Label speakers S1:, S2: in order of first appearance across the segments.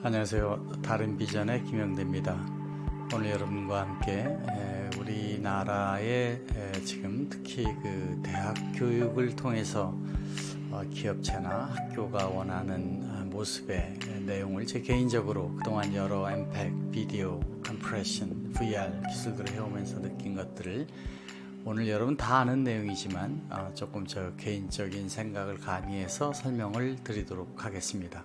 S1: 안녕하세요. 다른 비전의 김영대입니다. 오늘 여러분과 함께 우리나라의 지금 특히 그 대학 교육을 통해서 기업체나 학교가 원하는 모습의 내용을 제 개인적으로 그동안 여러 엠팩, 비디오, 컴프레션, VR 기술들을 해오면서 느낀 것들을 오늘 여러분 다 아는 내용이지만 조금 저 개인적인 생각을 가미해서 설명을 드리도록 하겠습니다.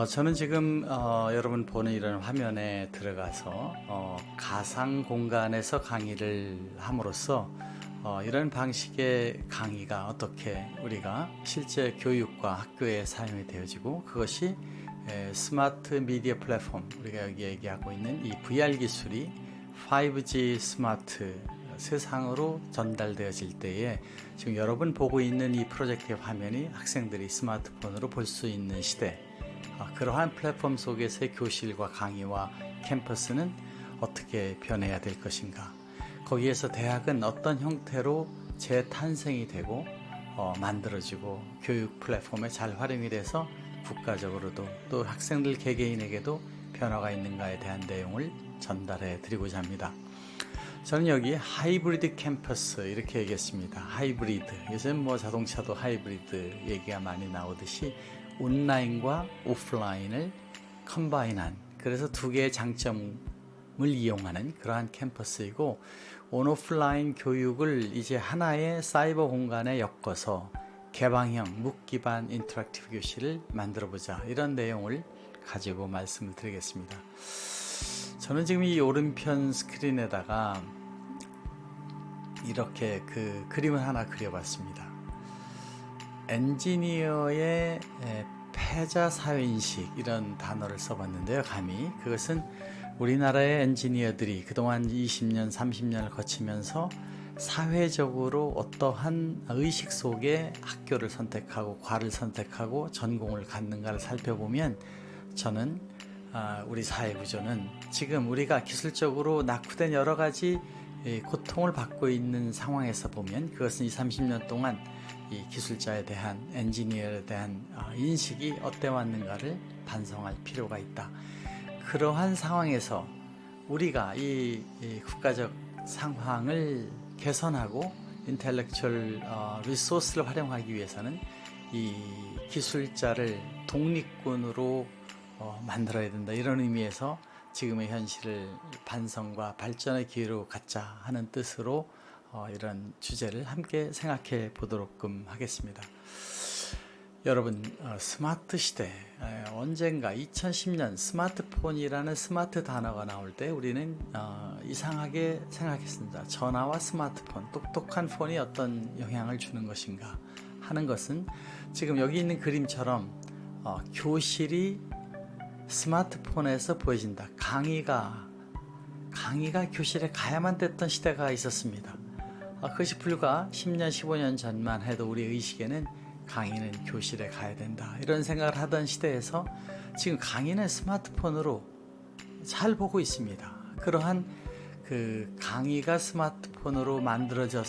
S1: 저는 지금 여러분 보는 이런 화면에 들어가서 가상 공간에서 강의를 함으로써 이런 방식의 강의가 어떻게 우리가 실제 교육과 학교에 사용이 되어지고 그것이 스마트 미디어 플랫폼, 우리가 여기 얘기하고 있는 이 VR 기술이 5G 스마트 세상으로 전달되어질 때에 지금 여러분 보고 있는 이 프로젝트의 화면이 학생들이 스마트폰으로 볼 수 있는 시대, 그러한 플랫폼 속에서의 교실과 강의와 캠퍼스는 어떻게 변해야 될 것인가, 거기에서 대학은 어떤 형태로 재탄생이 되고 만들어지고 교육 플랫폼에 잘 활용이 돼서 국가적으로도 또 학생들 개개인에게도 변화가 있는가에 대한 내용을 전달해 드리고자 합니다. 저는 여기 하이브리드 캠퍼스 이렇게 얘기했습니다. 하이브리드, 요즘 자동차도 하이브리드 얘기가 많이 나오듯이 온라인과 오프라인을 컴바인한, 그래서 두 개의 장점을 이용하는 그러한 캠퍼스이고, 온오프라인 교육을 이제 하나의 사이버 공간에 엮어서 개방형 묵 기반 인터랙티브 교실을 만들어보자, 이런 내용을 가지고 말씀을 드리겠습니다. 저는 지금 이 오른편 스크린에다가 이렇게 그 그림을 하나 그려봤습니다. 엔지니어의 패자 사회인식, 이런 단어를 써봤는데요. 감히 그것은 우리나라의 엔지니어들이 그동안 20년, 30년을 거치면서 사회적으로 어떠한 의식 속에 학교를 선택하고 과를 선택하고 전공을 갖는가를 살펴보면, 저는 우리 사회 구조는 지금 우리가 기술적으로 낙후된 여러 가지 고통을 받고 있는 상황에서 보면, 그것은 20, 30년 동안 이 기술자에 대한, 엔지니어에 대한 인식이 어때왔는가를 반성할 필요가 있다. 그러한 상황에서 우리가 이 국가적 상황을 개선하고 인텔렉츄얼 리소스를 활용하기 위해서는 이 기술자를 독립군으로 만들어야 된다, 이런 의미에서 지금의 현실을 반성과 발전의 기회로 갖자 하는 뜻으로 이런 주제를 함께 생각해 보도록 하겠습니다. 여러분, 스마트 시대, 언젠가 2010년 스마트폰이라는 스마트 단어가 나올 때 우리는 이상하게 생각했습니다. 전화와 스마트폰, 똑똑한 폰이 어떤 영향을 주는 것인가 하는 것은, 지금 여기 있는 그림처럼 교실이 스마트폰에서 보여진다. 강의가 교실에 가야만 됐던 시대가 있었습니다. 그것이 불과 10년, 15년 전만 해도 우리 의식에는 강의는 교실에 가야 된다, 이런 생각을 하던 시대에서 지금 강의는 스마트폰으로 잘 보고 있습니다. 그러한 그 강의가 스마트폰으로 만들어지고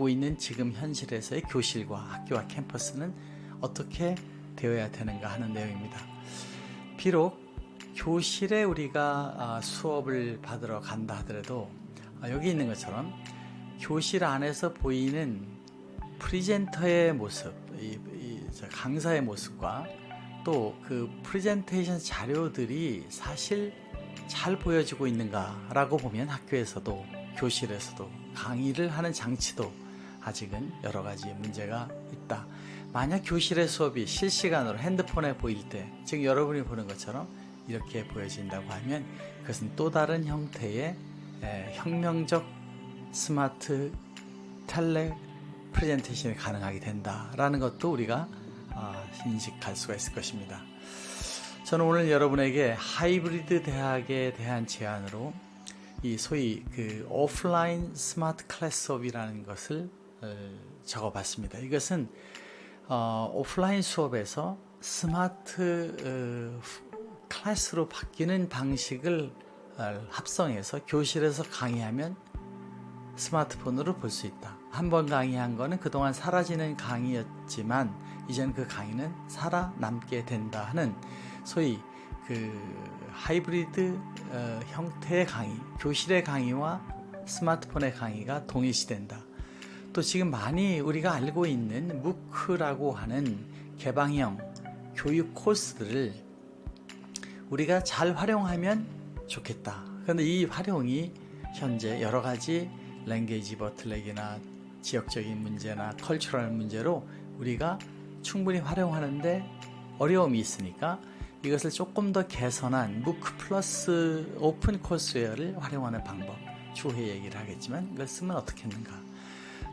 S1: 있는 지금 현실에서의 교실과 학교와 캠퍼스는 어떻게 되어야 되는가 하는 내용입니다. 비록 교실에 우리가 수업을 받으러 간다 하더라도 여기 있는 것처럼 교실 안에서 보이는 프리젠터의 모습, 강사의 모습과 또 그 프레젠테이션 자료들이 사실 잘 보여지고 있는가라고 보면, 학교에서도 교실에서도 강의를 하는 장치도 아직은 여러 가지 문제가 있다. 만약 교실의 수업이 실시간으로 핸드폰에 보일 때, 지금 여러분이 보는 것처럼 이렇게 보여진다고 하면, 그것은 또 다른 형태의 혁명적 스마트 텔레 프레젠테이션이 가능하게 된다라는 것도 우리가 인식할 수가 있을 것입니다. 저는 오늘 여러분에게 하이브리드 대학에 대한 제안으로 이 소위 그 오프라인 스마트 클래스 수업이라는 것을 적어봤습니다. 이것은 오프라인 수업에서 스마트 클래스로 바뀌는 방식을 합성해서 교실에서 강의하면 스마트폰으로 볼 수 있다. 한 번 강의한 거는 그동안 사라지는 강의였지만 이제는 그 강의는 살아남게 된다 하는 소위 그 하이브리드 형태의 강의, 교실의 강의와 스마트폰의 강의가 동일시된다. 또 지금 많이 우리가 알고 있는 무크라고 하는 개방형 교육 코스들을 우리가 잘 활용하면 좋겠다. 그런데 이 활용이 현재 여러 가지 랭귀지 버틀렉이나 지역적인 문제나 컬처럴 문제로 우리가 충분히 활용하는데 어려움이 있으니까 이것을 조금 더 개선한 무크 플러스 오픈 코스웨어를 활용하는 방법, 추후에 얘기를 하겠지만 이걸 쓰면 어떻게 했는가.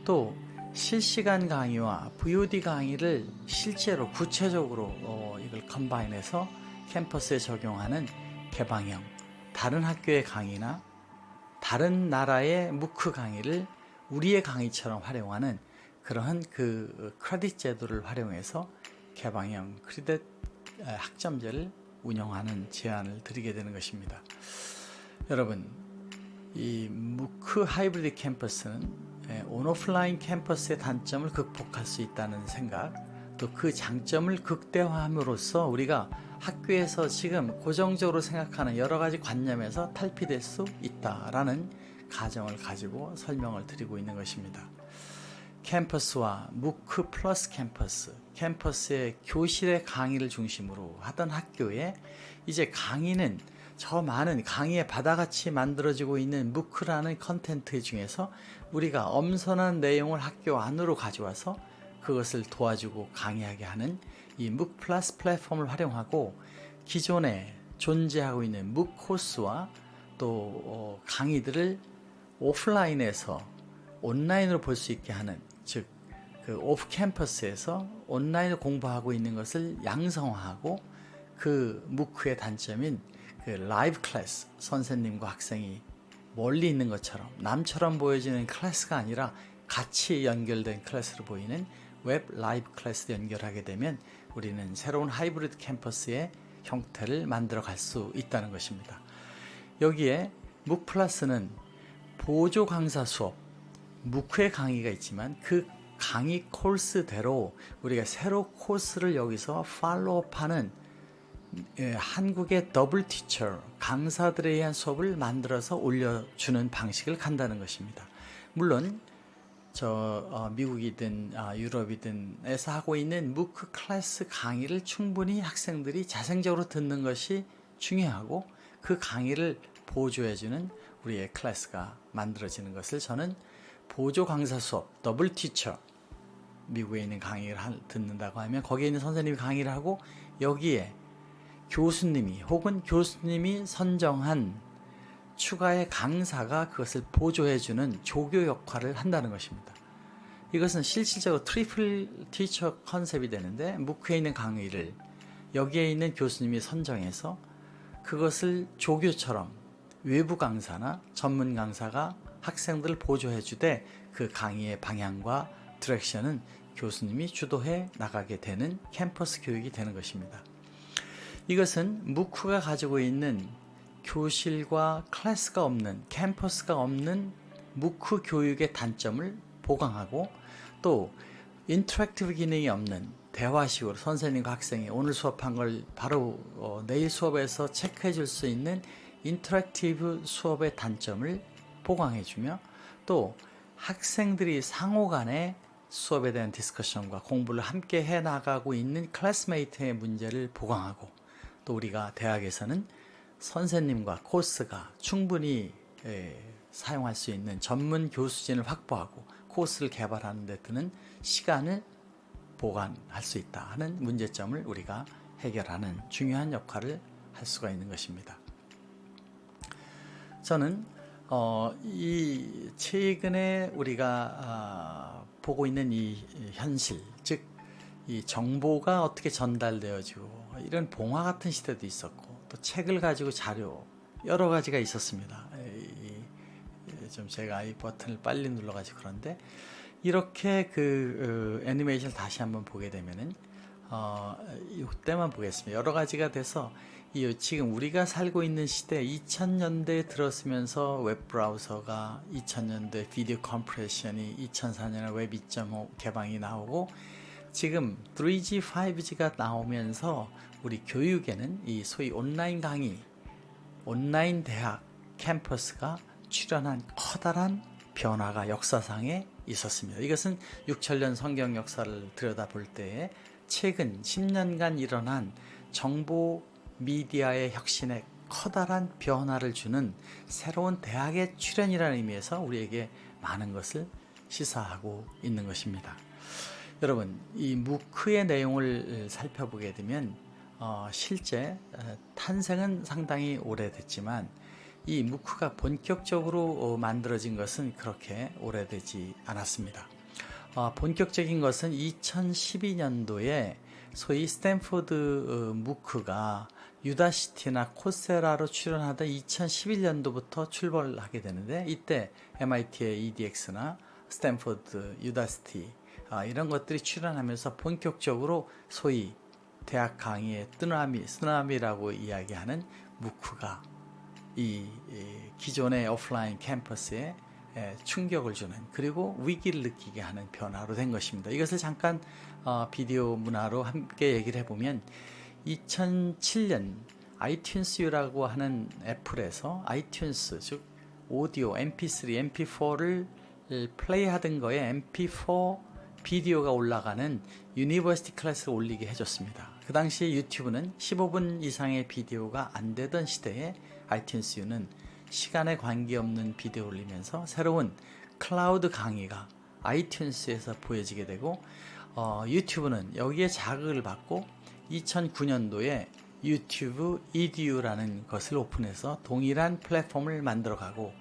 S1: 또 실시간 강의와 VOD 강의를 실제로 구체적으로 이걸 컴바인해서 캠퍼스에 적용하는 개방형, 다른 학교의 강의나 다른 나라의 무크 강의를 우리의 강의처럼 활용하는 그러한 그 크레딧 제도를 활용해서 개방형 크레딧 학점제를 운영하는 제안을 드리게 되는 것입니다. 여러분, 이 무크 하이브리드 캠퍼스는 온오프라인 캠퍼스의 단점을 극복할 수 있다는 생각, 또 그 장점을 극대화함으로써 우리가 학교에서 지금 고정적으로 생각하는 여러 가지 관념에서 탈피될 수 있다라는 가정을 가지고 설명을 드리고 있는 것입니다. 캠퍼스와 무크 플러스 캠퍼스, 캠퍼스의 교실의 강의를 중심으로 하던 학교에 이제 강의는 저 많은 강의의 바다같이 만들어지고 있는 무크라는 컨텐츠 중에서 우리가 엄선한 내용을 학교 안으로 가져와서 그것을 도와주고 강의하게 하는 이 무크 플러스 플랫폼을 활용하고 기존에 존재하고 있는 무크 코스와 또 강의들을 오프라인에서 온라인으로 볼 수 있게 하는, 즉 그 오프 캠퍼스에서 온라인으로 공부하고 있는 것을 양성화하고 그 무크의 단점인 그 라이브 클래스, 선생님과 학생이 멀리 있는 것처럼 남처럼 보여지는 클래스가 아니라 같이 연결된 클래스로 보이는 웹 라이브 클래스 연결하게 되면 우리는 새로운 하이브리드 캠퍼스의 형태를 만들어 갈 수 있다는 것입니다. 여기에 무크 플러스는 보조 강사 수업, 무크의 강의가 있지만 그 강의 코스대로 우리가 새로 코스를 여기서 팔로우업하는 한국의 더블 티처 강사들에 의한 수업을 만들어서 올려주는 방식을 간다는 것입니다. 물론 미국이든 유럽이든에서 하고 있는 무크 클래스 강의를 충분히 학생들이 자생적으로 듣는 것이 중요하고 그 강의를 보조해주는 우리의 클래스가 만들어지는 것을 저는 보조 강사 수업, 더블 티처, 미국에 있는 강의를 듣는다고 하면 거기에 있는 선생님이 강의를 하고 여기에 교수님이 혹은 교수님이 선정한 추가의 강사가 그것을 보조해주는 조교 역할을 한다는 것입니다. 이것은 실질적으로 트리플 티처 컨셉이 되는데 무크에 있는 강의를 여기에 있는 교수님이 선정해서 그것을 조교처럼 외부 강사나 전문 강사가 학생들을 보조해주되 그 강의의 방향과 디렉션은 교수님이 주도해 나가게 되는 캠퍼스 교육이 되는 것입니다. 이것은 무크가 가지고 있는 교실과 클래스가 없는, 캠퍼스가 없는 무크 교육의 단점을 보강하고 또 인터랙티브 기능이 없는 대화식으로 선생님과 학생이 오늘 수업한 걸 바로 내일 수업에서 체크해 줄 수 있는 인터랙티브 수업의 단점을 보강해주며 또 학생들이 상호 간에 수업에 대한 디스커션과 공부를 함께 해나가고 있는 클래스메이트의 문제를 보강하고 또 우리가 대학에서는 선생님과 코스가 충분히 사용할 수 있는 전문 교수진을 확보하고 코스를 개발하는 데 드는 시간을 보관할 수 있다 하는 문제점을 우리가 해결하는 중요한 역할을 할 수가 있는 것입니다. 저는 이 최근에 우리가 보고 있는 이 현실, 즉 이 정보가 어떻게 전달되어지고 이런 봉화 같은 시대도 있었고 또 책을 가지고 자료 여러 가지가 있었습니다. 좀 제가 이 버튼을 빨리 눌러가지고 그런데 이렇게 그 애니메이션을 다시 한번 보게 되면은 이때만 보겠습니다. 여러 가지가 돼서 지금 우리가 살고 있는 시대 2000년대에 들었으면서 웹 브라우저가 2000년대 비디오 컴프레션이 2004년에 웹 2.5 개방이 나오고 지금 3G, 5G가 나오면서 우리 교육에는 이 소위 온라인 강의, 온라인 대학 캠퍼스가 출현한 커다란 변화가 역사상에 있었습니다. 이것은 6천년 성경 역사를 들여다볼 때에 최근 10년간 일어난 정보 미디어의 혁신에 커다란 변화를 주는 새로운 대학의 출현이라는 의미에서 우리에게 많은 것을 시사하고 있는 것입니다. 여러분, 이 무크의 내용을 살펴보게 되면 실제 탄생은 상당히 오래됐지만 이 무크가 본격적으로 만들어진 것은 그렇게 오래되지 않았습니다. 본격적인 것은 2012년도에 소위 스탠포드 무크가 유다시티나 코세라로 출연하던 2011년도부터 출발하게 되는데, 이때 MIT의 EDX나 스탠포드, 유다시티 이런 것들이 출연하면서 본격적으로 소위 대학 강의의 쓰나미라고 이야기하는 무크가 이 기존의 오프라인 캠퍼스에 충격을 주는, 그리고 위기를 느끼게 하는 변화로 된 것입니다. 이것을 잠깐 비디오 문화로 함께 얘기를 해보면, 2007년 아이튠스라고 하는 애플에서 아이튠스, 즉 오디오, MP3, MP4를 플레이하던 거에 MP4 비디오가 올라가는 유니버시티 클래스를 올리게 해줬습니다. 그 당시에 유튜브는 15분 이상의 비디오가 안 되던 시대에 아이튠스는 시간에 관계없는 비디오 올리면서 새로운 클라우드 강의가 아이튠스에서 보여지게 되고, 유튜브는 여기에 자극을 받고 2009년도에 유튜브 EDU라는 것을 오픈해서 동일한 플랫폼을 만들어가고,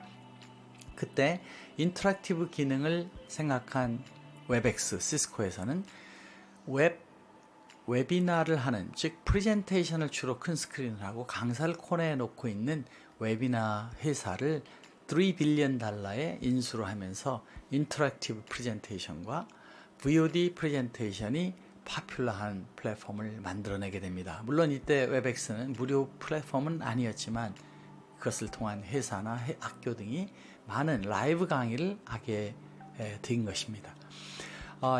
S1: 그때 인터랙티브 기능을 생각한 웹엑스, 시스코에서는 웨비나를 하는, 즉 프레젠테이션을 주로 큰 스크린을 하고 강사를 코너에 놓고 있는 웨비나 회사를 $3 빌리언에 인수를 하면서 인터랙티브 프레젠테이션과 VOD 프레젠테이션이 파퓰러한 플랫폼을 만들어내게 됩니다. 물론 이때 웹엑스는 무료 플랫폼은 아니었지만 그것을 통한 회사나 학교 등이 많은 라이브 강의를 하게 된 것입니다.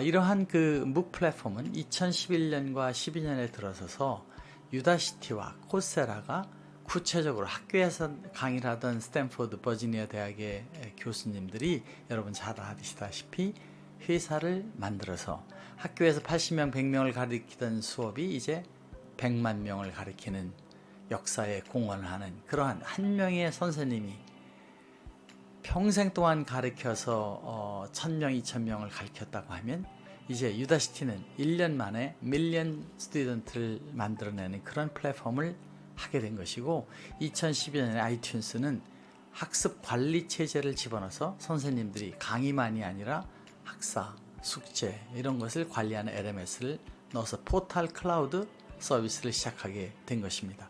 S1: 이러한 그 MOOC 플랫폼은 2011년과 12년에 들어서서 유다시티와 코세라가 구체적으로 학교에서 강의를 하던 스탠포드 버지니아 대학의 교수님들이 여러분 잘 아시다시피 회사를 만들어서 학교에서 80명, 100명을 가리키던 수업이 이제 100만 명을 가리키는 역사에 공헌을 하는, 그러한 한 명의 선생님이 평생 동안 가르쳐서 1000명, 2000명을 가르쳤다고 하면 이제 유다시티는 1년 만에 밀리언 스튜던트를 만들어내는 그런 플랫폼을 하게 된 것이고, 2012년에 아이튠스는 학습 관리 체제를 집어넣어서 선생님들이 강의만이 아니라 학사, 숙제 이런 것을 관리하는 LMS를 넣어서 포탈 클라우드 서비스를 시작하게 된 것입니다.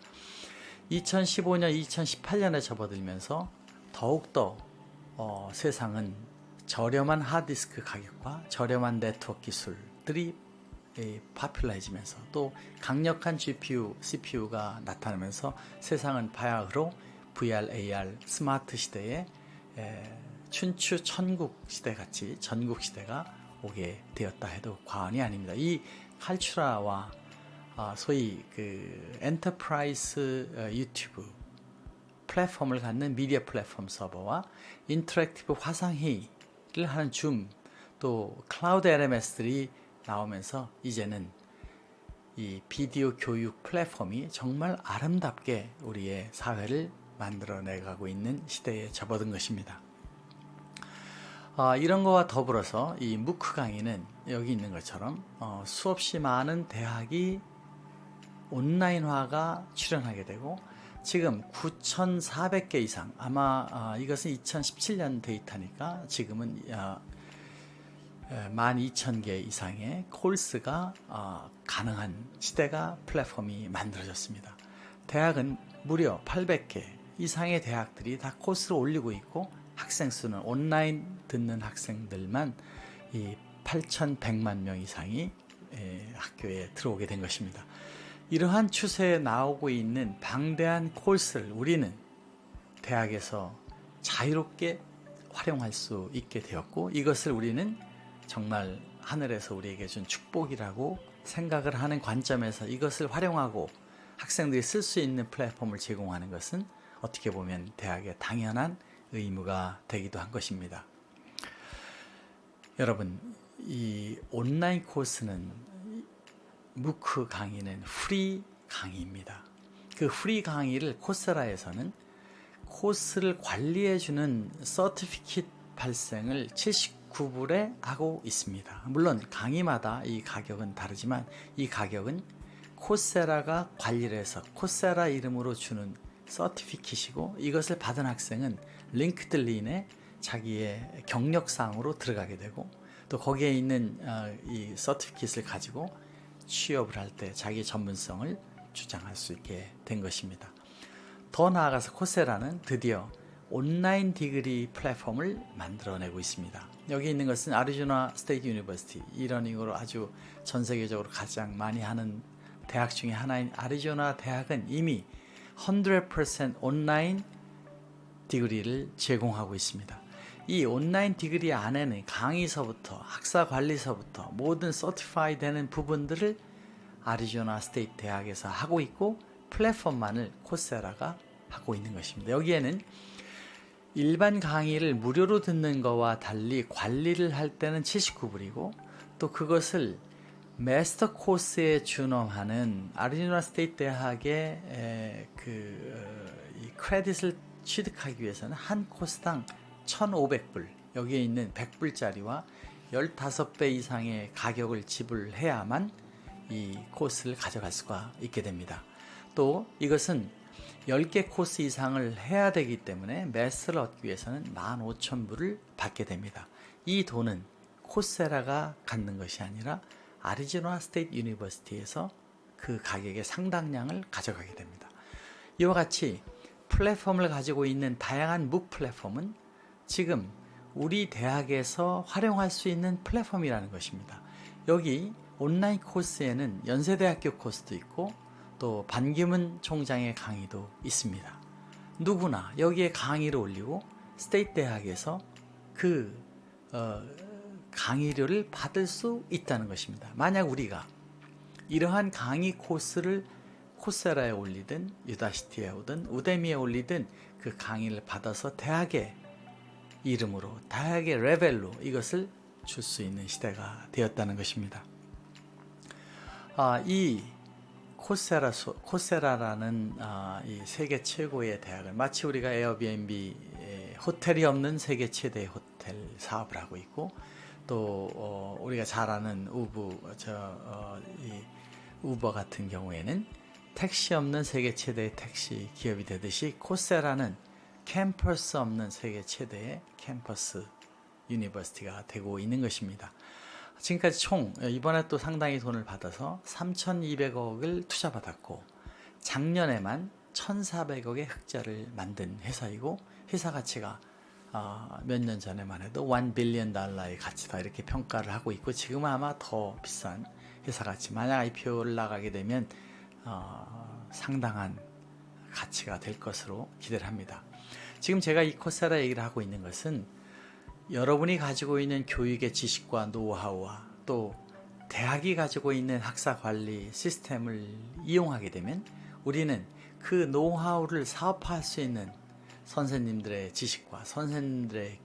S1: 2015년, 2018년에 접어들면서 더욱더 세상은 저렴한 하드디스크 가격과 저렴한 네트워크 기술들이 파퓰러해지면서 또 강력한 GPU, CPU가 나타나면서 세상은 바야흐로 VR, AR, 스마트 시대에 춘추 천국 시대 같이 전국 시대가 오게 되었다 해도 과언이 아닙니다. 이 칼추라와 소위 그 엔터프라이즈 유튜브 플랫폼을 갖는 미디어 플랫폼 서버와 인터랙티브 화상회의를 하는 줌, 또 클라우드 LMS들이 나오면서 이제는 이 비디오 교육 플랫폼이 정말 아름답게 우리의 사회를 만들어내가고 있는 시대에 접어든 것입니다. 이런 거와 더불어서 이 무크 강의는 여기 있는 것처럼 수없이 많은 대학이 온라인화가 출현하게 되고, 지금 9,400개 이상, 아마 이것은 2017년 데이터니까 지금은 12,000개 이상의 코र्스가 가능한 시대가 플랫폼이 만들어졌습니다. 대학은 무려 800개 이상의 대학들이 다 코스를 올리고 있고, 학생 수는 온라인 듣는 학생들만 이 8,100만 명 이상이 학교에 들어오게 된 것입니다. 이러한 추세에 나오고 있는 방대한 코스를 우리는 대학에서 자유롭게 활용할 수 있게 되었고, 이것을 우리는 정말 하늘에서 우리에게 준 축복이라고 생각을 하는 관점에서 이것을 활용하고 학생들이 쓸 수 있는 플랫폼을 제공하는 것은 어떻게 보면 대학의 당연한 의무가 되기도 한 것입니다. 여러분, 이 온라인 코스는 무크 강의는 프리 강의입니다. 그 프리 강의를 코세라에서는 코스를 관리해주는 서티피킷 발생을 79불에 하고 있습니다. 물론 강의마다 이 가격은 다르지만 이 가격은 코세라가 관리를 해서 코세라 이름으로 주는 서티피킷이고, 이것을 받은 학생은 링크드인에 자기의 경력사항으로 들어가게 되고, 또 거기에 있는 이 서티피킷을 가지고 취업을 할 때 자기의 전문성을 주장할 수 있게 된 것입니다. 더 나아가서 코세라는 드디어 온라인 디그리 플랫폼을 만들어내고 있습니다. 여기 있는 것은 아리조나 스테이트 유니버시티, 이러닝으로 아주 전 세계적으로 가장 많이 하는 대학 중에 하나인 아리조나 대학은 이미 100% 온라인 디그리를 제공하고 있습니다. 이 온라인 디그리 안에는 강의서부터 학사 관리서부터 모든 서티파이 되는 부분들을 아리조나 스테이트 대학에서 하고 있고, 플랫폼만을 코세라가 하고 있는 것입니다. 여기에는 일반 강의를 무료로 듣는 것과 달리 관리를 할 때는 79불이고, 또 그것을 마스터 코스에 준엄하는 아리조나 스테이트 대학의 이 크레딧을 취득하기 위해서는 한 코스당 1,500불, 여기에 있는 100불짜리와 15배 이상의 가격을 지불해야만 이 코스를 가져갈 수가 있게 됩니다. 또 이것은 10개 코스 이상을 해야 되기 때문에 매스를 얻기 위해서는 15,000불을 받게 됩니다. 이 돈은 코세라가 갖는 것이 아니라 아리조나 스테이트 유니버시티에서 그 가격의 상당량을 가져가게 됩니다. 이와 같이 플랫폼을 가지고 있는 다양한 묵 플랫폼은 지금 우리 대학에서 활용할 수 있는 플랫폼이라는 것입니다. 여기 온라인 코스에는 연세대학교 코스도 있고, 또 반기문 총장의 강의도 있습니다. 누구나 여기에 강의를 올리고 스테이트 대학에서 그 강의료를 받을 수 있다는 것입니다. 만약 우리가 이러한 강의 코스를 코세라에 올리든 유다시티에 오든 우데미에 올리든 그 강의를 받아서 대학의 이름으로, 대학의 레벨로 이것을 줄 수 있는 시대가 되었다는 것입니다. 이 코세라라는 이 세계 최고의 대학을, 마치 우리가 에어비앤비 호텔이 없는 세계 최대의 호텔 사업을 하고 있고, 또 우리가 잘 아는 우버 같은 경우에는 택시 없는 세계 최대의 택시 기업이 되듯이, 코세라는 캠퍼스 없는 세계 최대의 캠퍼스 유니버시티가 되고 있는 것입니다. 지금까지 총 이번에 또 상당히 돈을 받아서 3,200억을 투자받았고, 작년에만 1,400억의 흑자를 만든 회사이고, 회사 가치가 몇 년 전에만 해도 $1 빌리언 달러의 가치다 이렇게 평가를 하고 있고, 지금은 아마 더 비싼 회사 가치, 만약 IPO를 나가게 되면 상당한 가치가 될 것으로 기대를 합니다. 지금 제가 이 코세라 얘기를 하고 있는 것은 여러분이 가지고 있는 교육의 지식과 노하우와 또 대학이 가지고 있는 학사 관리 시스템을 이용하게 되면 우리는 그 노하우를 사업화할 수 있는 선생님들의 지식과 선생님들의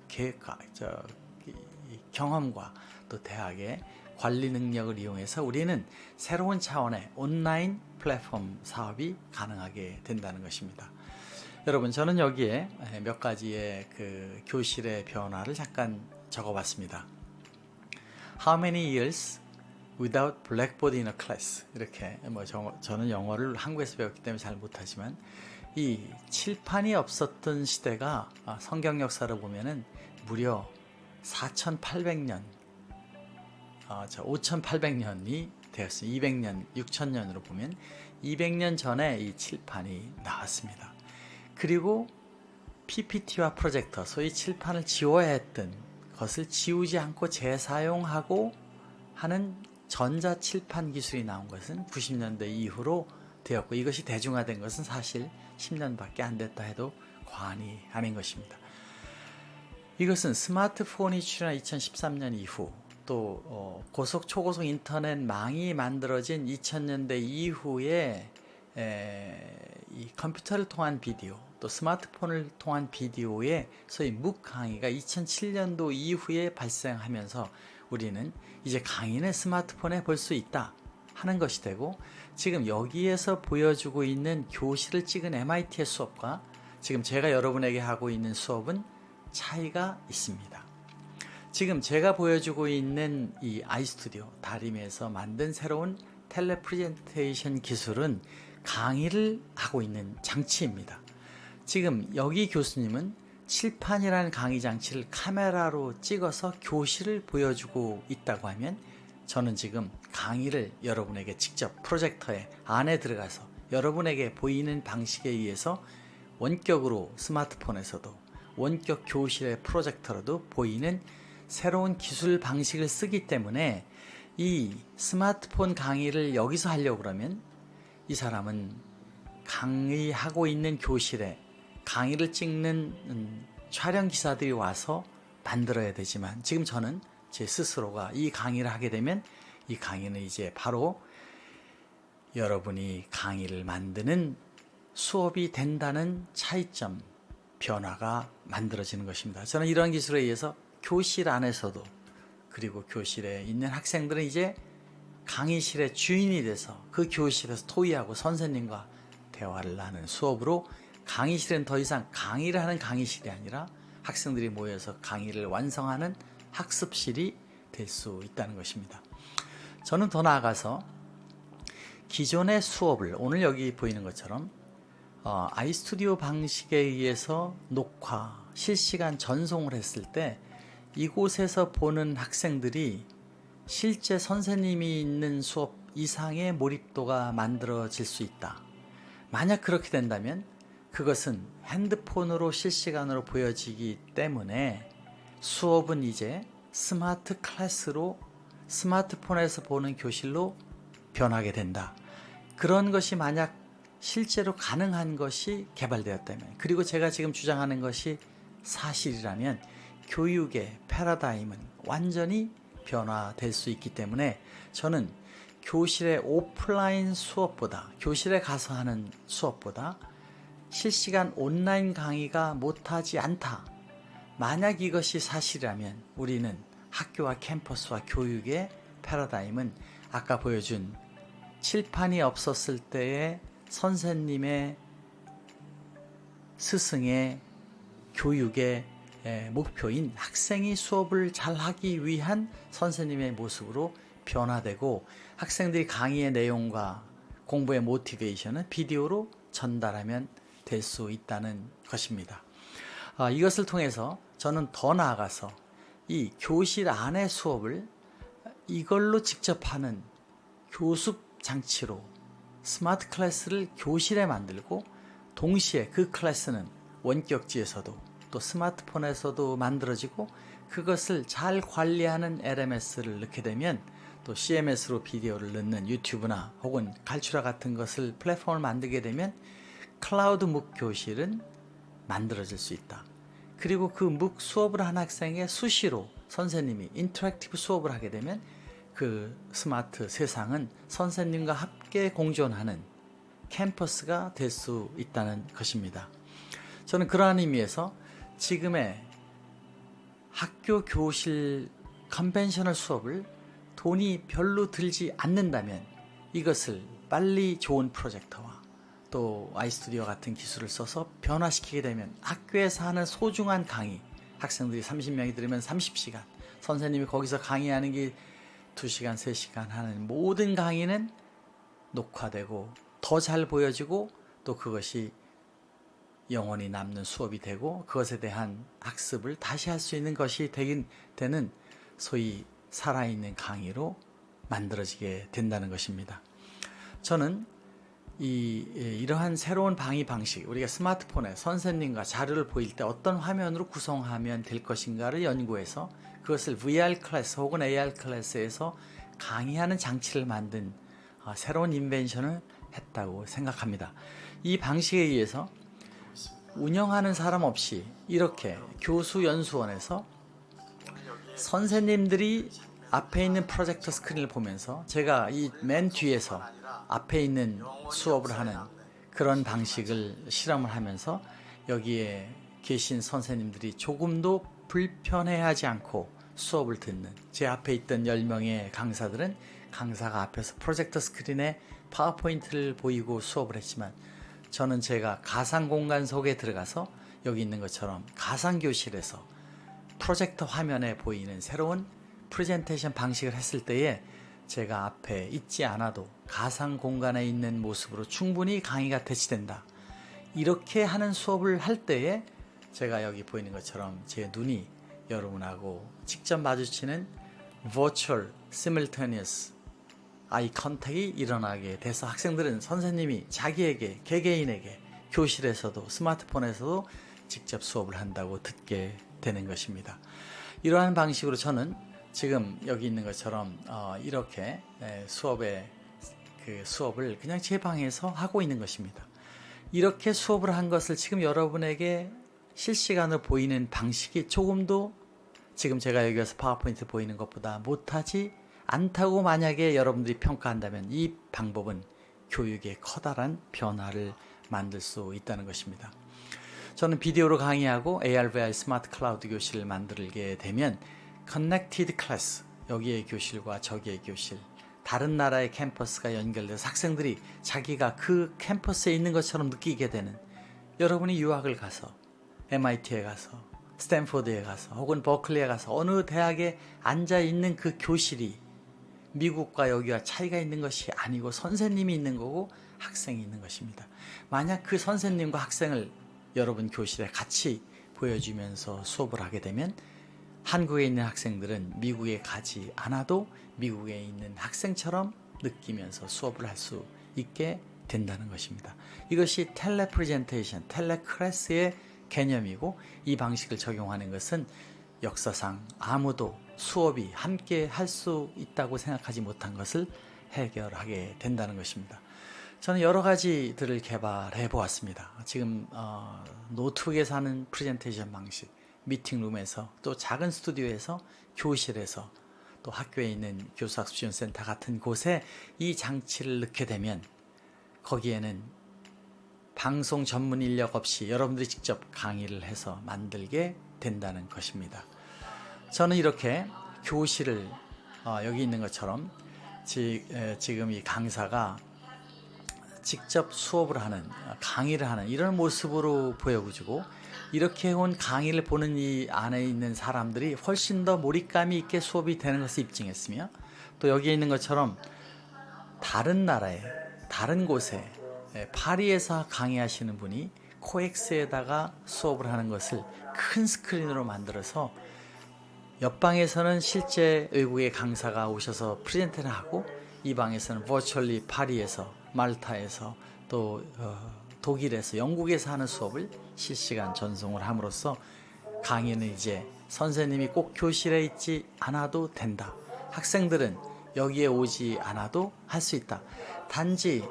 S1: 경험과 또 대학의 관리 능력을 이용해서 우리는 새로운 차원의 온라인 플랫폼 사업이 가능하게 된다는 것입니다. 여러분, 저는 여기에 몇 가지의 그 교실의 변화를 잠깐 적어봤습니다. How many years without blackboard in a class? 이렇게 저는 영어를 한국에서 배웠기 때문에 잘 못하지만, 이 칠판이 없었던 시대가 성경 역사를 보면은 무려 4,800년, 5,800년이 되었습니다. 200년, 6,000년으로 보면 200년 전에 이 칠판이 나왔습니다. 그리고 PPT와 프로젝터, 소위 칠판을 지워야 했던 것을 지우지 않고 재사용하고 하는 전자칠판 기술이 나온 것은 90년대 이후로 되었고, 이것이 대중화된 것은 사실 10년밖에 안 됐다 해도 과언이 아닌 것입니다. 이것은 스마트폰이 출현한 2013년 이후 또 고속 초고속 인터넷망이 만들어진 2000년대 이후에 이 컴퓨터를 통한 비디오 또 스마트폰을 통한 비디오의 소위 묵 강의가 2007년도 이후에 발생하면서 우리는 이제 강의는 스마트폰에 볼 수 있다 하는 것이 되고, 지금 여기에서 보여주고 있는 교실을 찍은 MIT의 수업과 지금 제가 여러분에게 하고 있는 수업은 차이가 있습니다. 지금 제가 보여주고 있는 이 아이스튜디오 다림에서 만든 새로운 텔레프레젠테이션 기술은 강의를 하고 있는 장치입니다. 지금 여기 교수님은 칠판이라는 강의 장치를 카메라로 찍어서 교실을 보여주고 있다고 하면, 저는 지금 강의를 여러분에게 직접 프로젝터에 안에 들어가서 여러분에게 보이는 방식에 의해서 원격으로 스마트폰에서도 원격 교실의 프로젝터로도 보이는 새로운 기술 방식을 쓰기 때문에 이 스마트폰 강의를 여기서 하려고 그러면 이 사람은 강의하고 있는 교실에 강의를 찍는 촬영 기사들이 와서 만들어야 되지만, 지금 저는 제 스스로가 이 강의를 하게 되면 이 강의는 이제 바로 여러분이 강의를 만드는 수업이 된다는 차이점, 변화가 만들어지는 것입니다. 저는 이러한 기술에 의해서 교실 안에서도, 그리고 교실에 있는 학생들은 이제 강의실의 주인이 돼서 그 교실에서 토의하고 선생님과 대화를 나누는 수업으로, 강의실은 더 이상 강의를 하는 강의실이 아니라 학생들이 모여서 강의를 완성하는 학습실이 될 수 있다는 것입니다. 저는 더 나아가서 기존의 수업을 오늘 여기 보이는 것처럼 아이스튜디오 방식에 의해서 녹화, 실시간 전송을 했을 때 이곳에서 보는 학생들이 실제 선생님이 있는 수업 이상의 몰입도가 만들어질 수 있다. 만약 그렇게 된다면 그것은 핸드폰으로 실시간으로 보여지기 때문에 수업은 이제 스마트 클래스로, 스마트폰에서 보는 교실로 변하게 된다. 그런 것이 만약 실제로 가능한 것이 개발되었다면, 그리고 제가 지금 주장하는 것이 사실이라면 교육의 패러다임은 완전히 변화될 수 있기 때문에 저는 교실의 오프라인 수업보다, 교실에 가서 하는 수업보다 실시간 온라인 강의가 못하지 않다. 만약 이것이 사실이라면 우리는 학교와 캠퍼스와 교육의 패러다임은 아까 보여준 칠판이 없었을 때의 선생님의, 스승의 교육의 목표인 학생이 수업을 잘하기 위한 선생님의 모습으로 변화되고, 학생들이 강의의 내용과 공부의 모티베이션은 비디오로 전달하면 될 수 있다는 것입니다. 이것을 통해서 저는 더 나아가서 이 교실 안의 수업을 이걸로 직접 하는 교습 장치로 스마트 클래스를 교실에 만들고, 동시에 그 클래스는 원격지에서도 또 스마트폰에서도 만들어지고, 그것을 잘 관리하는 LMS를 넣게 되면, 또 CMS로 비디오를 넣는 유튜브나 혹은 갈추라 같은 것을 플랫폼을 만들게 되면 클라우드 묵 교실은 만들어질 수 있다. 그리고 그 묵 수업을 한 학생의 수시로 선생님이 인터랙티브 수업을 하게 되면 그 스마트 세상은 선생님과 함께 공존하는 캠퍼스가 될 수 있다는 것입니다. 저는 그러한 의미에서 지금의 학교 교실 컨벤셔널 수업을 돈이 별로 들지 않는다면 이것을 빨리 좋은 프로젝터와 또 아이스튜디오 같은 기술을 써서 변화시키게 되면 학교에서 하는 소중한 강의, 학생들이 30명이 들으면 30시간, 선생님이 거기서 강의하는 게 2시간, 3시간 하는 모든 강의는 녹화되고 더 잘 보여지고, 또 그것이 영원히 남는 수업이 되고 그것에 대한 학습을 다시 할 수 있는 것이 되는 소위 살아있는 강의로 만들어지게 된다는 것입니다. 저는 이러한 새로운 강의 방식, 우리가 스마트폰에 선생님과 자료를 보일 때 어떤 화면으로 구성하면 될 것인가를 연구해서 그것을 VR 클래스 혹은 AR 클래스에서 강의하는 장치를 만든 새로운 인벤션을 했다고 생각합니다. 이 방식에 의해서 운영하는 사람 없이 이렇게 교수 연수원에서 선생님들이 앞에 있는 프로젝터 스크린을 보면서 제가 이 맨 뒤에서 앞에 있는 수업을 하는 그런 방식을 실험을 하면서 여기에 계신 선생님들이 조금도 불편해하지 않고 수업을 듣는, 제 앞에 있던 10명의 강사들은 강사가 앞에서 프로젝터 스크린에 파워포인트를 보이고 수업을 했지만, 저는 제가 가상 공간 속에 들어가서 여기 있는 것처럼 가상 교실에서 프로젝터 화면에 보이는 새로운 프레젠테이션 방식을 했을 때에 제가 앞에 있지 않아도 가상 공간에 있는 모습으로 충분히 강의가 대치된다. 이렇게 하는 수업을 할 때에 제가 여기 보이는 것처럼 제 눈이 여러분하고 직접 마주치는 Virtual Simultaneous 아이 컨택이 일어나게 돼서 학생들은 선생님이 자기에게, 개개인에게 교실에서도 스마트폰에서도 직접 수업을 한다고 듣게 되는 것입니다. 이러한 방식으로 저는 지금 여기 있는 것처럼 이렇게 수업을 그냥 제 방에서 하고 있는 것입니다. 이렇게 수업을 한 것을 지금 여러분에게 실시간으로 보이는 방식이 조금도 지금 제가 여기 와서 파워포인트 보이는 것보다 못하지 않다고 만약에 여러분들이 평가한다면 이 방법은 교육에 커다란 변화를 만들 수 있다는 것입니다. 저는 비디오로 강의하고 AR, VR 스마트 클라우드 교실을 만들게 되면 Connected Class, 여기의 교실과 저기의 교실, 다른 나라의 캠퍼스가 연결돼서 학생들이 자기가 그 캠퍼스에 있는 것처럼 느끼게 되는, 여러분이 유학을 가서 MIT에 가서 스탠포드에 가서 혹은 버클리에 가서 어느 대학에 앉아있는 그 교실이 미국과 여기와 차이가 있는 것이 아니고 선생님이 있는 거고 학생이 있는 것입니다. 만약 그 선생님과 학생을 여러분 교실에 같이 보여주면서 수업을 하게 되면 한국에 있는 학생들은 미국에 가지 않아도 미국에 있는 학생처럼 느끼면서 수업을 할 수 있게 된다는 것입니다. 이것이 텔레프레젠테이션, 텔레클래스의 개념이고, 이 방식을 적용하는 것은 역사상 아무도 수업이 함께 할 수 있다고 생각하지 못한 것을 해결하게 된다는 것입니다. 저는 여러 가지들을 개발해 보았습니다. 지금 노트북에서 하는 프레젠테이션 방식, 미팅룸에서, 또 작은 스튜디오에서, 교실에서, 또 학교에 있는 교수학습지원센터 같은 곳에 이 장치를 넣게 되면 거기에는 방송 전문 인력 없이 여러분들이 직접 강의를 해서 만들게 된다는 것입니다. 저는 이렇게 교실을 여기 있는 것처럼 지금 이 강사가 직접 수업을 하는, 강의를 하는 이런 모습으로 보여주고, 이렇게 온 강의를 보는 이 안에 있는 사람들이 훨씬 더 몰입감이 있게 수업이 되는 것을 입증했으며, 또 여기에 있는 것처럼 다른 나라에, 다른 곳에, 파리에서 강의하시는 분이 코엑스에다가 수업을 하는 것을 큰 스크린으로 만들어서 옆방에서는 실제 외국의 강사가 오셔서 프레젠테를 하고, 이 방에서는 버추얼리 파리에서, 말타에서, 또 독일에서, 영국에서 하는 수업을 실시간 전송을 함으로써 강의는 이제 선생님이 꼭 교실에 있지 않아도 된다. 학생들은 여기에 오지 않아도 할 수 있다. 단지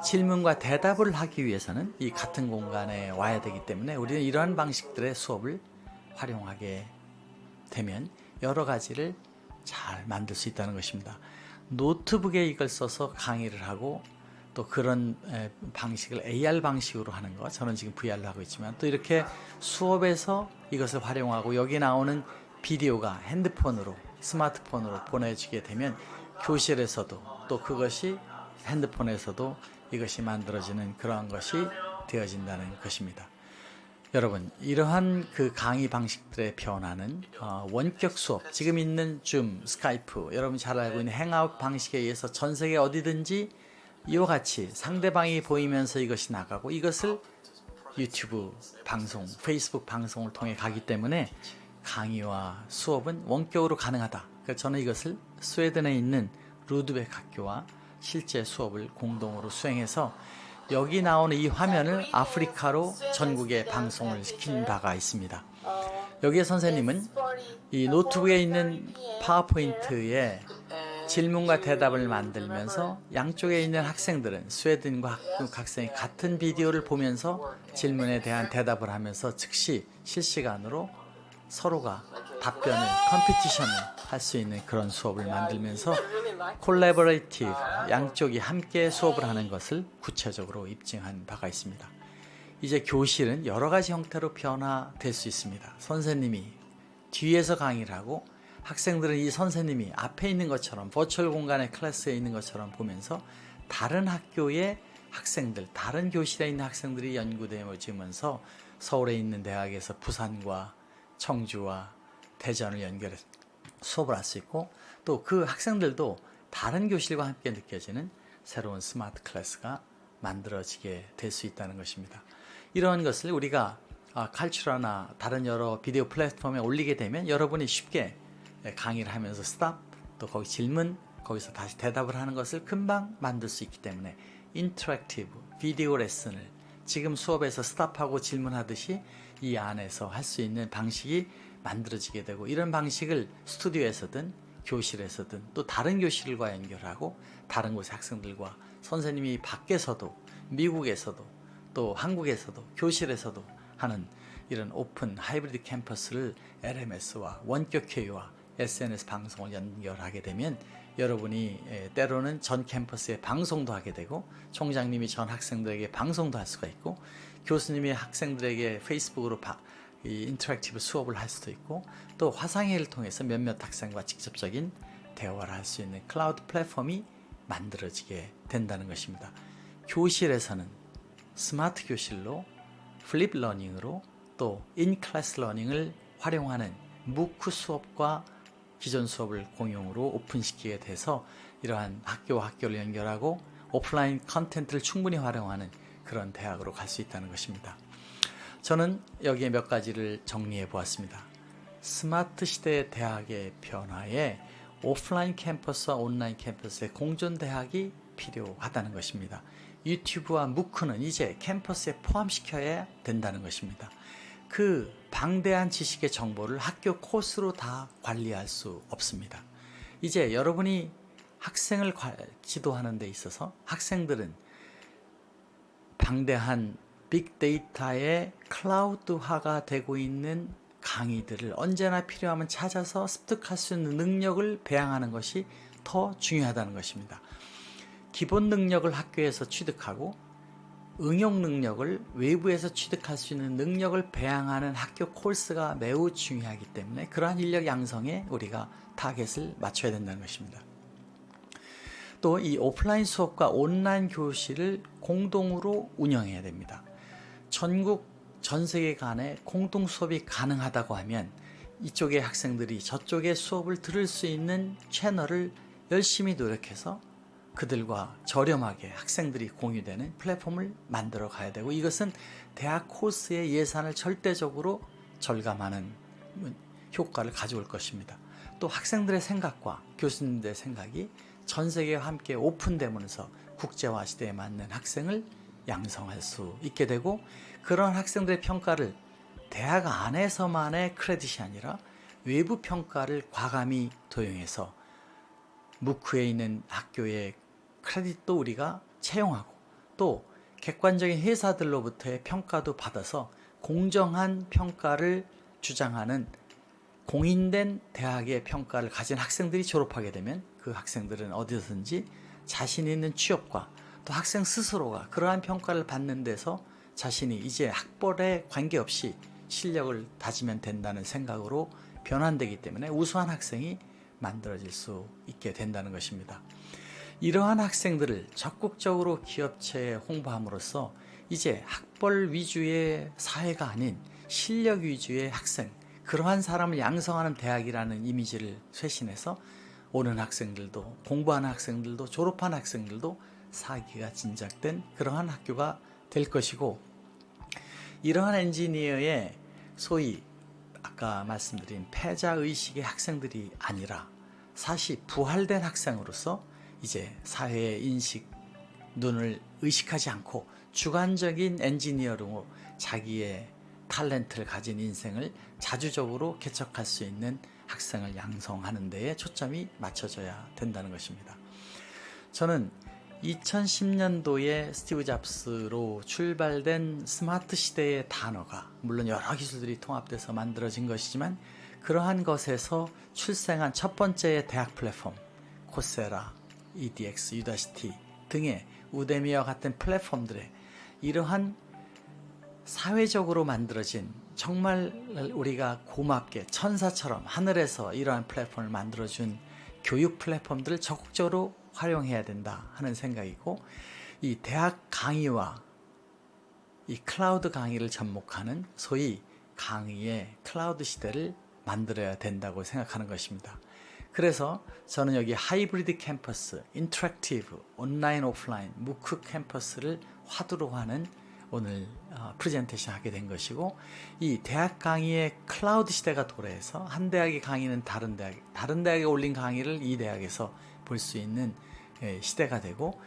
S1: 질문과 대답을 하기 위해서는 이 같은 공간에 와야 되기 때문에 우리는 이러한 방식들의 수업을 활용하게 되면 여러 가지를 잘 만들 수 있다는 것입니다. 노트북에 이걸 써서 강의를 하고, 또 그런 방식을 AR 방식으로 하는 것, 저는 지금 VR로 하고 있지만, 또 이렇게 수업에서 이것을 활용하고 여기 나오는 비디오가 핸드폰으로, 스마트폰으로 보내주게 되면 교실에서도, 또 그것이 핸드폰에서도 이것이 만들어지는 그러한 것이 되어진다는 것입니다. 여러분, 이러한 그 강의 방식들의 변화는 원격 수업, 지금 있는 줌, 스카이프, 여러분 잘 알고 있는 행아웃 방식에 의해서 전 세계 어디든지 이와 같이 상대방이 보이면서 이것이 나가고, 이것을 유튜브 방송, 페이스북 방송을 통해 가기 때문에 강의와 수업은 원격으로 가능하다. 그래서 저는 이것을 스웨덴에 있는 루드벡 학교와 실제 수업을 공동으로 수행해서 여기 나오는 이 화면을 아프리카로 전국에 방송을 시킨 바가 있습니다. 여기에 선생님은 이 노트북에 있는 파워포인트에 질문과 대답을 만들면서 양쪽에 있는 학생들은, 스웨덴과 한국 학생이 같은 비디오를 보면서 질문에 대한 대답을 하면서 즉시 실시간으로 서로가 답변을, 컴피티션을 할 수 있는 그런 수업을 만들면서 콜라보레이티브, 양쪽이 함께 수업을 하는 것을 구체적으로 입증한 바가 있습니다. 이제 교실은 여러 가지 형태로 변화될 수 있습니다. 선생님이 뒤에서 강의를 하고 학생들은 이 선생님이 앞에 있는 것처럼 버추얼 공간의 클래스에 있는 것처럼 보면서 다른 학교의 학생들, 다른 교실에 있는 학생들이 연구되어지면서 서울에 있는 대학에서 부산과 청주와 대전을 연결해서 수업을 할 수 있고, 또 그 학생들도 다른 교실과 함께 느껴지는 새로운 스마트 클래스가 만들어지게 될 수 있다는 것입니다. 이러한 것을 우리가 칼츄라나 다른 여러 비디오 플랫폼에 올리게 되면 여러분이 쉽게 강의를 하면서 스탑, 또 거기 질문, 거기서 다시 대답을 하는 것을 금방 만들 수 있기 때문에 인터랙티브 비디오 레슨을 지금 수업에서 스탑하고 질문하듯이 이 안에서 할 수 있는 방식이 만들어지게 되고, 이런 방식을 스튜디오에서든 교실에서든 또 다른 교실과 연결하고 다른 곳의 학생들과 선생님이 밖에서도 미국에서도 또 한국에서도 교실에서도 하는 이런 오픈 하이브리드 캠퍼스를 LMS와 원격 교육과 SNS 방송을 연결하게 되면 여러분이 때로는 전 캠퍼스에 방송도 하게 되고, 총장님이 전 학생들에게 방송도 할 수가 있고, 교수님이 학생들에게 페이스북으로 이 인터랙티브 수업을 할 수도 있고, 또 화상회의를 통해서 몇몇 학생과 직접적인 대화를 할 수 있는 클라우드 플랫폼이 만들어지게 된다는 것입니다. 교실에서는 스마트 교실로, 플립 러닝으로, 또 인클래스 러닝을 활용하는 무크 수업과 기존 수업을 공용으로 오픈시키게 돼서 이러한 학교와 학교를 연결하고 오프라인 컨텐츠를 충분히 활용하는 그런 대학으로 갈 수 있다는 것입니다. 저는 여기에 몇 가지를 정리해 보았습니다. 스마트 시대의 대학의 변화에 오프라인 캠퍼스와 온라인 캠퍼스의 공존 대학이 필요하다는 것입니다. 유튜브와 무크는 이제 캠퍼스에 포함시켜야 된다는 것입니다. 그 방대한 지식의 정보를 학교 코스로 다 관리할 수 없습니다. 이제 여러분이 학생을 지도하는 데 있어서 학생들은 방대한 빅데이터의 클라우드화가 되고 있는 강의들을 언제나 필요하면 찾아서 습득할 수 있는 능력을 배양하는 것이 더 중요하다는 것입니다. 기본 능력을 학교에서 취득하고 응용 능력을 외부에서 취득할 수 있는 능력을 배양하는 학교 코스가 매우 중요하기 때문에 그러한 인력 양성에 우리가 타겟을 맞춰야 된다는 것입니다. 또 이 오프라인 수업과 온라인 교실을 공동으로 운영해야 됩니다. 전국 전 세계 간에 공동 수업이 가능하다고 하면 이쪽의 학생들이 저쪽의 수업을 들을 수 있는 채널을 열심히 노력해서 그들과 저렴하게 학생들이 공유되는 플랫폼을 만들어 가야 되고, 이것은 대학 코스의 예산을 절대적으로 절감하는 효과를 가져올 것입니다. 또 학생들의 생각과 교수님들의 생각이 전 세계와 함께 오픈되면서 국제화 시대에 맞는 학생을 양성할 수 있게 되고, 그런 학생들의 평가를 대학 안에서만의 크레딧이 아니라 외부 평가를 과감히 도용해서 무크에 있는 학교의 크레딧도 우리가 채용하고, 또 객관적인 회사들로부터의 평가도 받아서 공정한 평가를 주장하는 공인된 대학의 평가를 가진 학생들이 졸업하게 되면 그 학생들은 어디서든지 자신 있는 취업과 또 학생 스스로가 그러한 평가를 받는 데서 자신이 이제 학벌에 관계없이 실력을 다지면 된다는 생각으로 변환되기 때문에 우수한 학생이 만들어질 수 있게 된다는 것입니다. 이러한 학생들을 적극적으로 기업체에 홍보함으로써 이제 학벌 위주의 사회가 아닌 실력 위주의 학생, 그러한 사람을 양성하는 대학이라는 이미지를 쇄신해서 오는 학생들도, 공부하는 학생들도, 졸업한 학생들도 사기가 진작된 그러한 학교가 될 것이고, 이러한 엔지니어의 소위 아까 말씀드린 패자의식의 학생들이 아니라 사실 부활된 학생으로서 이제 사회의 인식, 눈을 의식하지 않고 주관적인 엔지니어로 자기의 탤런트를 가진 인생을 자주적으로 개척할 수 있는 학생을 양성하는 데에 초점이 맞춰져야 된다는 것입니다. 저는 2010년도에 스티브 잡스로 출발된 스마트 시대의 단어가 물론 여러 기술들이 통합돼서 만들어진 것이지만 그러한 것에서 출생한 첫 번째의 대학 플랫폼, 코세라, EDX, 유다시티 등의 우데미와 같은 플랫폼들의 이러한 사회적으로 만들어진 정말 우리가 고맙게 천사처럼 하늘에서 이러한 플랫폼을 만들어준 교육 플랫폼들을 적극적으로 활용해야 된다 하는 생각이고, 이 대학 강의와 이 클라우드 강의를 접목하는 소위 강의의 클라우드 시대를 만들어야 된다고 생각하는 것입니다. 그래서 저는 여기 하이브리드 캠퍼스, 인터랙티브, 온라인, 오프라인, 무크 캠퍼스를 화두로 하는 오늘 프레젠테이션 하게 된 것이고, 이 대학 강의의 클라우드 시대가 도래해서 한 대학의 강의는 다른 대학에 올린 강의를 이 대학에서 볼 수 있는 시대가 되고,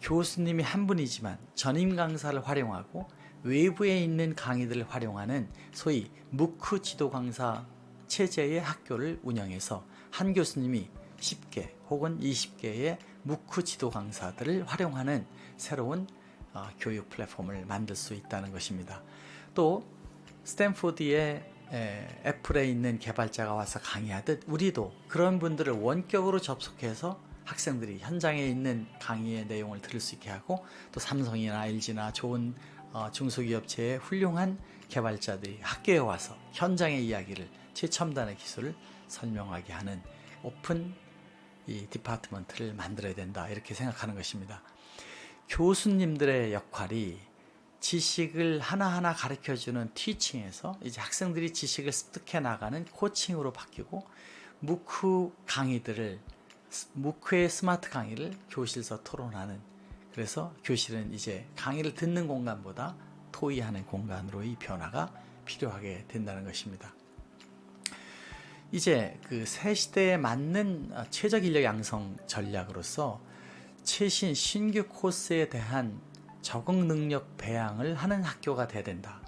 S1: 교수님이 한 분이지만 전임 강사를 활용하고 외부에 있는 강의들을 활용하는 소위 무크 지도 강사 체제의 학교를 운영해서 한 교수님이 10개 혹은 20개의 무크 지도 강사들을 활용하는 새로운 교육 플랫폼을 만들 수 있다는 것입니다. 또 스탠포드의 애플에 있는 개발자가 와서 강의하듯 우리도 그런 분들을 원격으로 접속해서 학생들이 현장에 있는 강의의 내용을 들을 수 있게 하고, 또 삼성이나 LG나 좋은 중소기업체의 훌륭한 개발자들이 학교에 와서 현장의 이야기를, 최첨단의 기술을 설명하게 하는 오픈 이 디파트먼트를 만들어야 된다, 이렇게 생각하는 것입니다. 교수님들의 역할이 지식을 하나하나 가르쳐주는 티칭에서 이제 학생들이 지식을 습득해 나가는 코칭으로 바뀌고, 무크의 스마트 강의를 교실에서 토론하는, 그래서 교실은 이제 강의를 듣는 공간보다 토의하는 공간으로 이 변화가 필요하게 된다는 것입니다. 이제 그 새 시대에 맞는 최적 인력 양성 전략으로서 최신 신규 코스에 대한 적응 능력 배양을 하는 학교가 돼야 된다.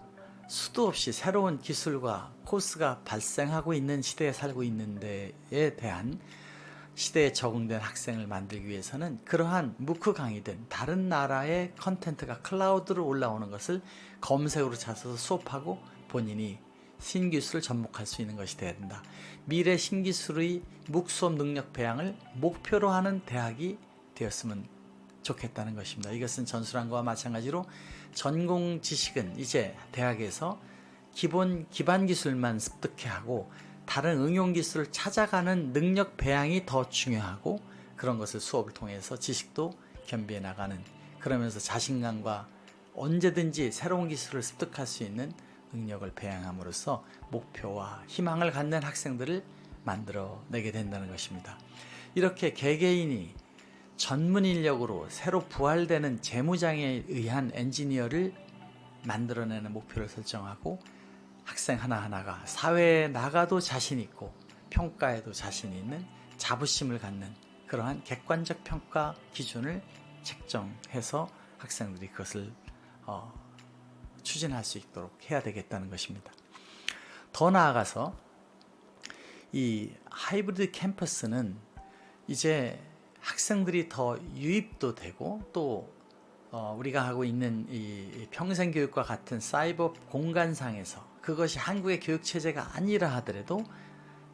S1: 수도 없이 새로운 기술과 코스가 발생하고 있는 시대에 살고 있는 데에 대한 시대에 적응된 학생을 만들기 위해서는 그러한 무크 강의든 다른 나라의 컨텐츠가 클라우드로 올라오는 것을 검색으로 찾아서 수업하고 본인이 신기술을 접목할 수 있는 것이 되어야 된다. 미래 신기술의 묵수업 능력 배양을 목표로 하는 대학이 되었으면 좋겠다는 것입니다. 이것은 전술한 것과 마찬가지로 전공 지식은 이제 대학에서 기반 기술만 습득해 하고 다른 응용 기술을 찾아가는 능력 배양이 더 중요하고, 그런 것을 수업을 통해서 지식도 겸비해 나가는, 그러면서 자신감과 언제든지 새로운 기술을 습득할 수 있는 능력을 배양함으로써 목표와 희망을 갖는 학생들을 만들어내게 된다는 것입니다. 이렇게 개개인이 전문 인력으로 새로 부활되는 재무장에 의한 엔지니어를 만들어내는 목표를 설정하고, 학생 하나하나가 사회에 나가도 자신 있고 평가에도 자신 있는 자부심을 갖는 그러한 객관적 평가 기준을 책정해서 학생들이 그것을 추진할 수 있도록 해야 되겠다는 것입니다. 더 나아가서 이 하이브리드 캠퍼스는 이제 학생들이 더 유입도 되고, 또 우리가 하고 있는 이 평생교육과 같은 사이버 공간상에서 그것이 한국의 교육체제가 아니라 하더라도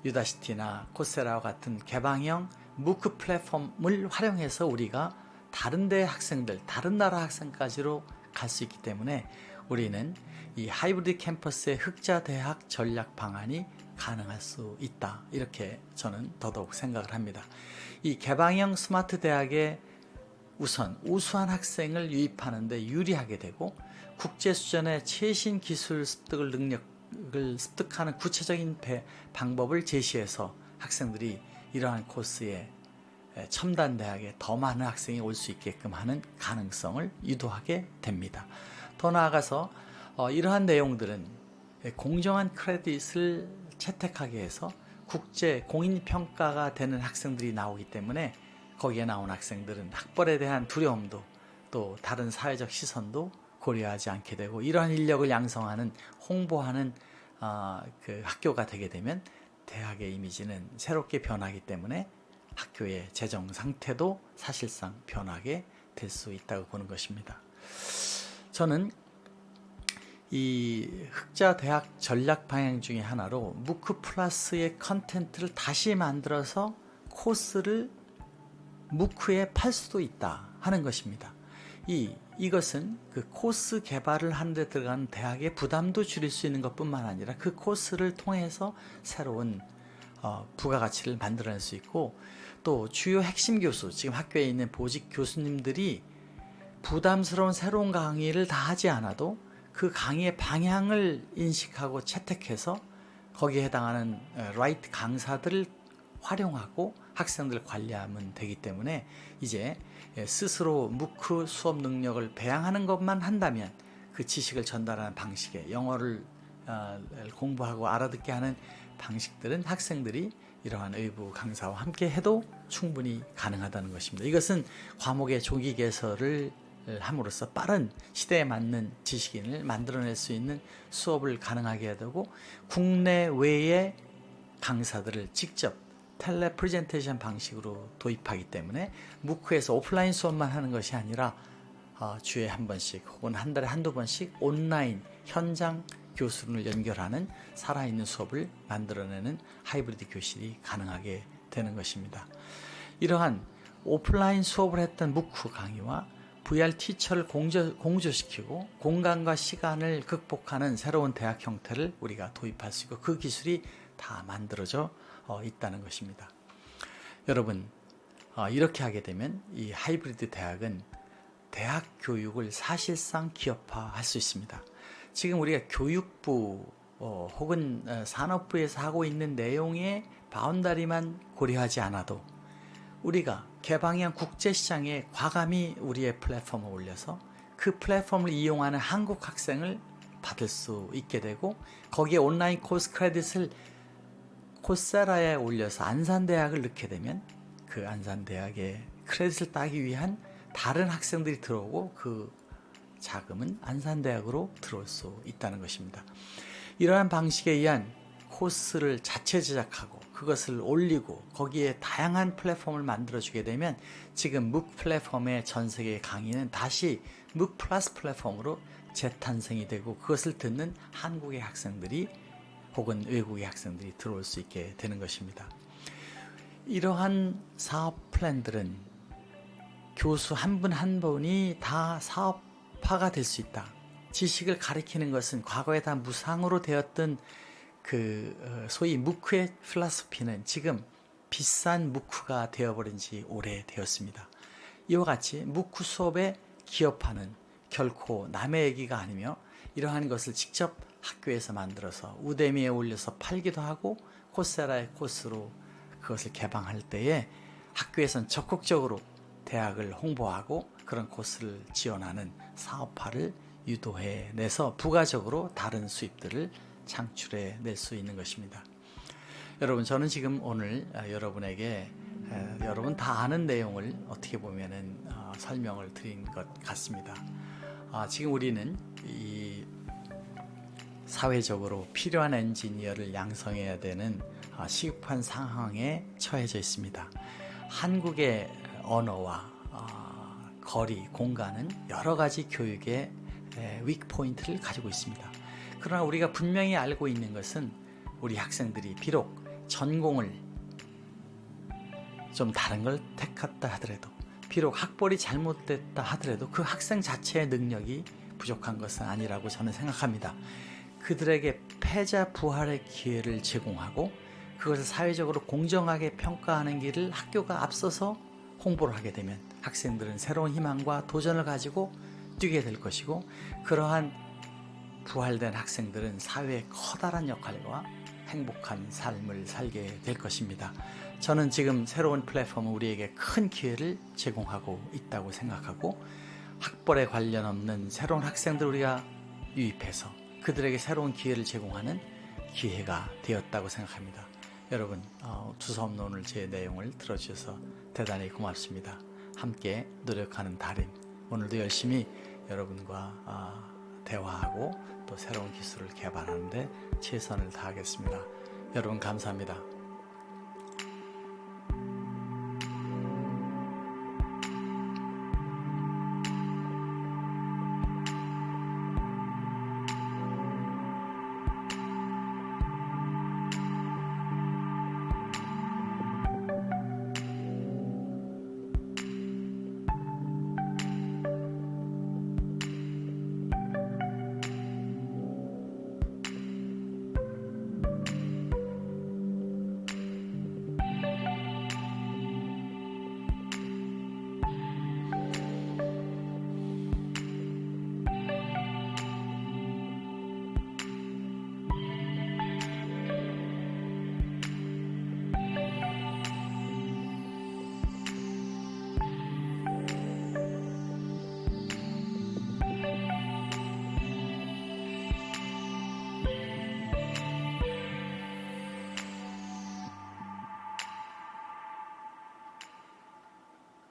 S1: 유다시티나 코세라와 같은 개방형 무크 플랫폼을 활용해서 우리가 다른 데 학생들, 다른 나라 학생까지로 갈 수 있기 때문에 우리는 이 하이브리드 캠퍼스의 흑자 대학 전략 방안이 가능할 수 있다, 이렇게 저는 더더욱 생각을 합니다. 이 개방형 스마트 대학에 우선 우수한 학생을 유입하는 데 유리하게 되고, 국제 수준의 최신 기술 능력을 습득하는 구체적인 방법을 제시해서 학생들이 이러한 코스에 첨단 대학에 더 많은 학생이 올 수 있게끔 하는 가능성을 유도하게 됩니다. 더 나아가서 이러한 내용들은 공정한 크레딧을 채택하게 해서 국제 공인평가가 되는 학생들이 나오기 때문에 거기에 나온 학생들은 학벌에 대한 두려움도 또 다른 사회적 시선도 고려하지 않게 되고, 이러한 인력을 양성하는, 홍보하는 그 학교가 되게 되면 대학의 이미지는 새롭게 변하기 때문에 학교의 재정 상태도 사실상 변하게 될 수 있다고 보는 것입니다. 저는 이 흑자 대학 전략 방향 중에 하나로 무크 플러스의 컨텐츠를 다시 만들어서 코스를 무크에 팔 수도 있다 하는 것입니다. 이것은 그 코스 개발을 하는 데 들어가는 대학의 부담도 줄일 수 있는 것뿐만 아니라 그 코스를 통해서 새로운 부가가치를 만들어낼 수 있고, 또 주요 핵심 교수, 지금 학교에 있는 보직 교수님들이 부담스러운 새로운 강의를 다 하지 않아도 그 강의의 방향을 인식하고 채택해서 거기에 해당하는 라이트 강사들을 활용하고 학생들을 관리하면 되기 때문에 이제 스스로 무크 수업 능력을 배양하는 것만 한다면 그 지식을 전달하는 방식에 영어를 공부하고 알아듣게 하는 방식들은 학생들이 이러한 외부 강사와 함께 해도 충분히 가능하다는 것입니다. 이것은 과목의 조기 개설을 함으로써 빠른 시대에 맞는 지식인을 만들어낼 수 있는 수업을 가능하게 되고, 국내외의 강사들을 직접 텔레 프레젠테이션 방식으로 도입하기 때문에 무크에서 오프라인 수업만 하는 것이 아니라 주에 한 번씩 혹은 한 달에 한두 번씩 온라인 현장 교수를 연결하는 살아있는 수업을 만들어내는 하이브리드 교실이 가능하게 되는 것입니다. 이러한 오프라인 수업을 했던 무크 강의와 VR 티처를 공조시키고 공간과 시간을 극복하는 새로운 대학 형태를 우리가 도입할 수 있고, 그 기술이 다 만들어져 있다는 것입니다. 여러분, 이렇게 하게 되면 이 하이브리드 대학은 대학 교육을 사실상 기업화할 수 있습니다. 지금 우리가 교육부 혹은 산업부에서 하고 있는 내용의 바운다리만 고려하지 않아도 우리가 개방형 국제시장에 과감히 우리의 플랫폼을 올려서 그 플랫폼을 이용하는 한국 학생을 받을 수 있게 되고, 거기에 온라인 코스 크레딧을 코세라에 올려서 안산대학을 넣게 되면 그 안산대학의 크레딧을 따기 위한 다른 학생들이 들어오고 그 자금은 안산대학으로 들어올 수 있다는 것입니다. 이러한 방식에 의한 코스를 자체 제작하고 그것을 올리고 거기에 다양한 플랫폼을 만들어주게 되면 지금 MOOC 플랫폼의 전 세계 강의는 다시 MOOC 플러스 플랫폼으로 재탄생이 되고, 그것을 듣는 한국의 학생들이 혹은 외국의 학생들이 들어올 수 있게 되는 것입니다. 이러한 사업 플랜들은 교수 한 분 한 분이 다 사업화가 될 수 있다. 지식을 가리키는 것은 과거에 다 무상으로 되었던 그 소위 무크의 필라소피는 지금 비싼 무크가 되어버린 지 오래되었습니다. 이와 같이 무크 수업에 기업화는 결코 남의 얘기가 아니며, 이러한 것을 직접 학교에서 만들어서 우데미에 올려서 팔기도 하고 코세라의 코스로 그것을 개방할 때에 학교에서는 적극적으로 대학을 홍보하고 그런 코스를 지원하는 사업화를 유도해내서 부가적으로 다른 수입들을 창출해낼 수 있는 것입니다. 여러분, 저는 지금 오늘 여러분에게 여러분 다 아는 내용을 어떻게 보면은 설명을 드린 것 같습니다. 지금 우리는 이 사회적으로 필요한 엔지니어를 양성해야 되는 시급한 상황에 처해져 있습니다. 한국의 언어와 거리, 공간은 여러 가지 교육의 위크 포인트를 가지고 있습니다. 그러나 우리가 분명히 알고 있는 것은 우리 학생들이 비록 전공을 좀 다른 걸 택했다 하더라도, 비록 학벌이 잘못됐다 하더라도 그 학생 자체의 능력이 부족한 것은 아니라고 저는 생각합니다. 그들에게 패자 부활의 기회를 제공하고 그것을 사회적으로 공정하게 평가하는 길을 학교가 앞서서 홍보를 하게 되면 학생들은 새로운 희망과 도전을 가지고 뛰게 될 것이고, 그러한 부활된 학생들은 사회의 커다란 역할과 행복한 삶을 살게 될 것입니다. 저는 지금 새로운 플랫폼은 우리에게 큰 기회를 제공하고 있다고 생각하고, 학벌에 관련 없는 새로운 학생들 우리가 유입해서 그들에게 새로운 기회를 제공하는 기회가 되었다고 생각합니다. 여러분, 두서없는 오늘 제 내용을 들어주셔서 대단히 고맙습니다. 함께 노력하는 달인, 오늘도 열심히 여러분과 대화하고 또 새로운 기술을 개발하는 데 최선을 다하겠습니다. 여러분 감사합니다.